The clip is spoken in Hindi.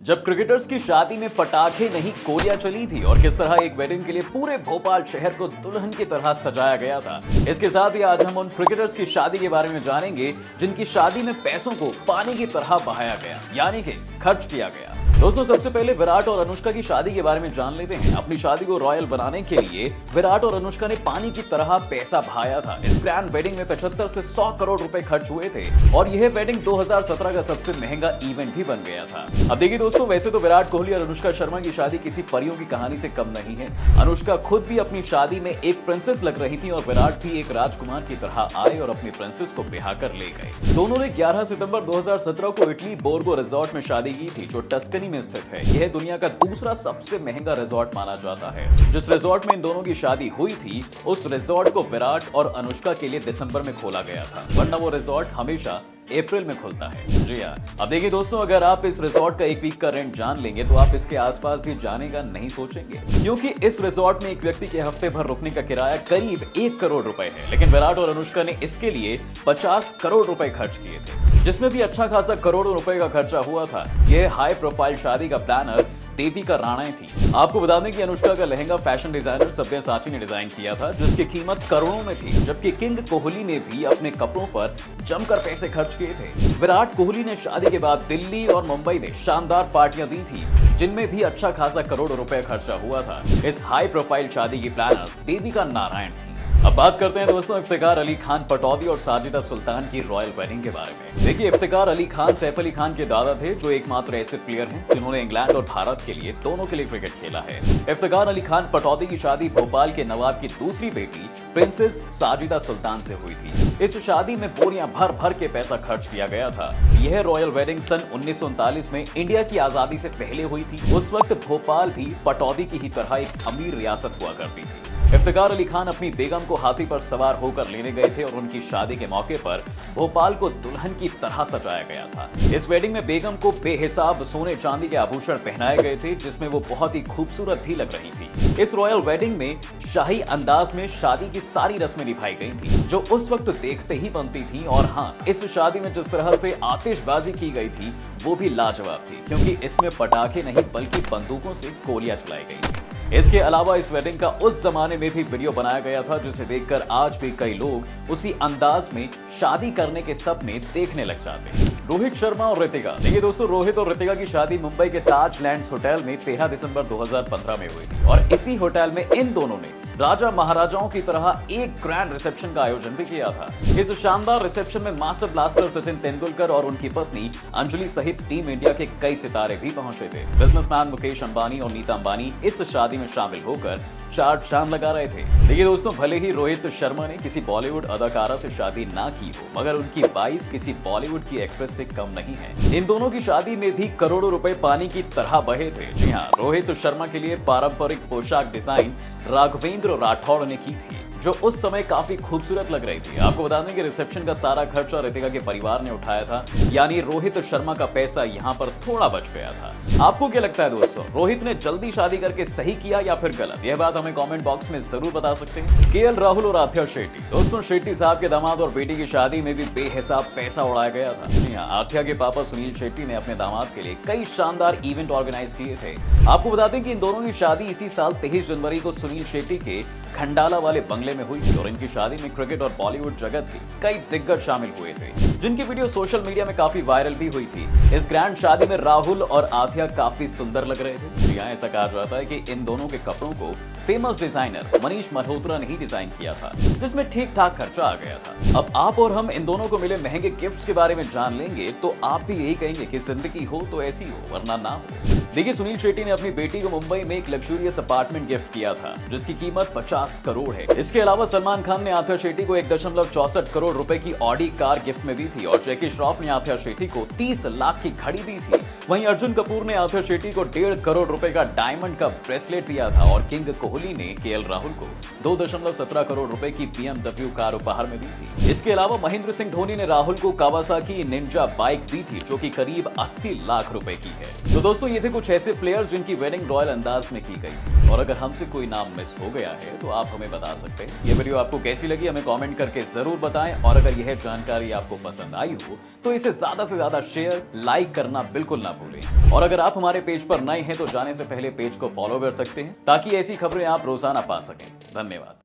जब क्रिकेटर्स की शादी में पटाखे नहीं गोलियां चली थी और किस तरह एक वेडिंग के लिए पूरे भोपाल शहर को दुल्हन की तरह सजाया गया था। इसके साथ ही आज हम उन क्रिकेटर्स की शादी के बारे में जानेंगे जिनकी शादी में पैसों को पानी की तरह बहाया गया, यानी कि खर्च किया गया। दोस्तों, सबसे पहले विराट और अनुष्का की शादी के बारे में जान लेते हैं। अपनी शादी को रॉयल बनाने के लिए विराट और अनुष्का ने पानी की तरह पैसा बहाया था। इस ग्रैंड वेडिंग में 75 से 100 करोड़ रुपए खर्च हुए थे और यह वेडिंग 2017 का सबसे महंगा इवेंट भी बन गया था। अब देखिए दोस्तों, वैसे तो विराट कोहली और अनुष्का शर्मा की शादी किसी परियों की कहानी से कम नहीं है। अनुष्का खुद भी अपनी शादी में एक प्रिंसेस लग रही थी और विराट भी एक राजकुमार की तरह आए और अपनी प्रिंसेस को ब्याह कर ले गए। दोनों ने 11 सितंबर 2017 को इटली बोर्गो रिजॉर्ट में शादी की थी, जो टस्कनी में स्थित है। यह दुनिया का दूसरा सबसे महंगा रिजॉर्ट माना जाता है। जिस रिजॉर्ट में इन दोनों की शादी हुई थी, उस रिजॉर्ट को विराट और अनुष्का के लिए दिसंबर में खोला गया था, वरना वो रिजॉर्ट हमेशा अप्रैल में खुलता है। जी हाँ, अब देखिए दोस्तों, अगर आप इस रिजॉर्ट का एक वीक का रेंट जान लेंगे तो आप इसके आसपास भी जाने का नहीं सोचेंगे, क्योंकि इस रिजॉर्ट में एक व्यक्ति के हफ्ते भर रुकने का किराया करीब 1 करोड़ रुपए है। लेकिन विराट और अनुष्का ने इसके लिए 50 करोड़ रुपए खर्च किए थे, जिसमें भी अच्छा खासा करोड़ों रुपए का खर्चा हुआ था। यह हाई प्रोफाइल शादी का प्लानर देविका राणे थी। आपको बता दें कि अनुष्का का लहंगा फैशन डिजाइनर सब्यसाची ने डिजाइन किया था, जिसकी कीमत करोड़ों में थी, जबकि किंग कोहली ने भी अपने कपड़ों पर जमकर पैसे खर्च किए थे। विराट कोहली ने शादी के बाद दिल्ली और मुंबई में शानदार पार्टियां दी थी, जिनमें भी अच्छा खासा करोड़ों रुपए खर्चा हुआ था। इस हाई प्रोफाइल शादी की प्लानर देविका नारायण थी। अब बात करते हैं दोस्तों इफ्तिकार अली खान पटौदी और साजिदा सुल्तान की रॉयल वेडिंग के बारे में। देखिए, इफ्तिकार अली खान सैफ अली खान के दादा थे, जो एकमात्र ऐसे प्लेयर हैं जिन्होंने इंग्लैंड और भारत के लिए दोनों के लिए क्रिकेट खेला है। इफ्तिकार अली खान पटौदी की शादी भोपाल के नवाब की दूसरी बेटी प्रिंसेस साजिदा सुल्तान से हुई थी। इस शादी में बोरियां भर भर के पैसा खर्च किया गया था। यह रॉयल वेडिंग सन 1939 में इंडिया की आजादी से पहले हुई थी। उस वक्त भोपाल भी पटौदी की ही तरह एक अमीर रियासत हुआ करती थी। इफ्तिकार अली खान अपनी बेगम को हाथी पर सवार होकर लेने गए थे और उनकी शादी के मौके पर भोपाल को दुल्हन की तरह सजाया गया था। इस वेडिंग में बेगम को बेहिसाब सोने चांदी के आभूषण पहनाए गए थे, जिसमें वो बहुत ही खूबसूरत भी लग रही थी। इस रॉयल वेडिंग में शाही अंदाज में शादी की सारी रस्में निभाई गई थी, जो उस वक्त देखते ही बनती थी। और हाँ, इस शादी में जिस तरह से आतिशबाजी की गई थी वो भी लाजवाब थी, क्योंकि इसमें पटाखे नहीं बल्कि बंदूकों से गोलियां चलाई गई। इसके अलावा इस वेडिंग का उस जमाने में भी वीडियो बनाया गया था, जिसे देखकर आज भी कई लोग उसी अंदाज में शादी करने के सपने देखने लग जाते हैं। रोहित शर्मा और ऋतिका। देखिए दोस्तों, रोहित और ऋतिका की शादी मुंबई के ताज लैंड्स होटल में 13 दिसंबर 2015 में हुई थी और इसी होटल में इन दोनों ने राजा महाराजाओं की तरह एक ग्रैंड रिसेप्शन का आयोजन भी किया था। इस शानदार रिसेप्शन में मास्टर ब्लास्टर सचिन तेंदुलकर और उनकी पत्नी अंजलि सहित टीम इंडिया के कई सितारे भी पहुंचे थे। बिजनेसमैन मुकेश अंबानी और नीता अंबानी इस शादी में शामिल होकर चार चांद लगा रहे थे। देखिए दोस्तों, भले ही रोहित शर्मा ने किसी बॉलीवुड अदाकारा से शादी ना की हो, मगर उनकी वाइफ किसी बॉलीवुड की एक्ट्रेस से कम नहीं है। इन दोनों की शादी में भी करोड़ों रुपए पानी की तरह बहे थे। जी हाँ, रोहित शर्मा के लिए पारंपरिक पोशाक डिजाइन राघवेंद्र राठौड़ ने की थी, जो उस समय काफी खूबसूरत लग रही थी। आपको बता दें कि रिसेप्शन का सारा खर्चा ऋतिका के परिवार ने उठाया था, यानी रोहित शर्मा का पैसा यहाँ पर थोड़ा बच गया था। आपको क्या लगता है दोस्तों, रोहित ने जल्दी शादी करके सही किया या फिर गलत? यह बात हमें कमेंट बॉक्स में जरूर बता सकते हैं। केएल राहुल और आथ्या शेट्टी। दोस्तों, शेट्टी साहब के दामाद और बेटी की शादी में भी बेहिसाब पैसा उड़ाया गया था। जी हाँ, आथ्या के पापा सुनील शेट्टी ने अपने दामाद के लिए कई शानदार इवेंट ऑर्गेनाइज किए थे। आपको बता दें कि इन दोनों की शादी इसी साल 23 जनवरी को सुनील शेट्टी के खंडाला वाले बंगले में हुई थी और इनकी शादी में क्रिकेट और बॉलीवुड जगत के कई दिग्गज शामिल हुए थे, जिनकी वीडियो सोशल मीडिया में काफी वायरल भी हुई थी। इस ग्रैंड शादी में राहुल और आथ्या काफी सुंदर लग रहे थे। यहाँ ऐसा कहा जाता है कि इन दोनों के कपड़ों को फेमस डिजाइनर मनीष मल्होत्रा ने ही डिजाइन किया था, जिसमें ठीक ठाक खर्चा आ गया था। अब आप और हम इन दोनों को मिले महंगे गिफ्ट्स के बारे में जान लेंगे तो आप भी यही कहेंगे कि जिंदगी हो तो ऐसी हो, वरना ना हो। देखिए, सुनील शेट्टी ने अपनी बेटी को मुंबई में एक लग्जूरियस अपार्टमेंट गिफ्ट किया था, जिसकी कीमत 50 करोड़ है। इसके अलावा सलमान खान ने आथ्या शेट्टी को 1.64 करोड़ रुपए की ऑडी कार गिफ्ट में दी थी और जैकी श्रॉफ ने आथ्या शेट्टी को 30 लाख की घड़ी दी थी। वहीं अर्जुन कपूर ने आथ्या शेट्टी को 1.5 करोड़ रुपए का डायमंड का ब्रेसलेट दिया था और किंग कोहली ने केएल राहुल को 2.17 करोड़ रुपए की BMW कार उपहार में दी थी। इसके अलावा महेंद्र सिंह धोनी ने राहुल को कावासाकी निंजा बाइक दी थी, जो कि करीब 80 लाख रुपए की है। तो दोस्तों, ये थे कुछ ऐसे प्लेयर्स जिनकी वेडिंग रॉयल अंदाज में की गई थी। और अगर हमसे कोई नाम मिस हो गया है तो आप हमें बता सकते हैं। ये वीडियो आपको कैसी लगी हमें कमेंट करके जरूर बताएं और अगर यह जानकारी आपको पसंद आई हो तो इसे ज्यादा से ज्यादा शेयर, लाइक करना बिल्कुल ना भूलें। और अगर आप हमारे पेज पर नए हैं तो जाने से पहले पेज को फॉलो कर सकते हैं ताकि ऐसी खबरें आप रोजाना पा सकें। धन्यवाद।